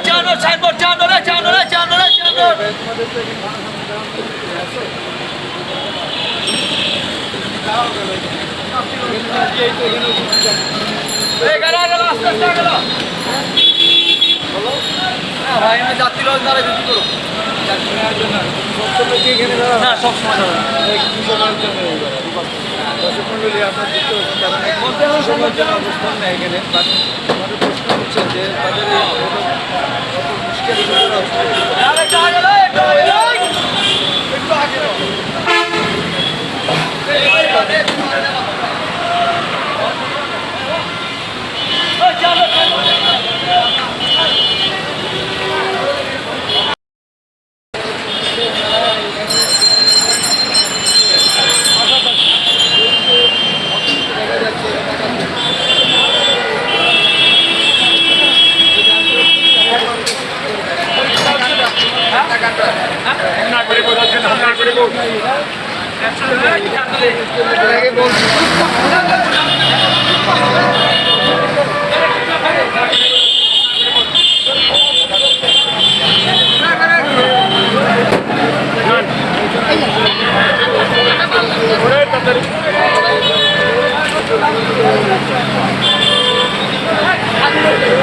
চাঁদর signboard চাঁদরে চাঁদরে চাঁদরে চাঁদর ভাই আমি যাত্রী রোজ দাঁড়াই বেশি করো না সব সময় দর্শক মন্ডলী আপনার দেখতে অবস্থান নেয় এখানে আমাদের প্রশ্ন হচ্ছে যে তাদের Thank you.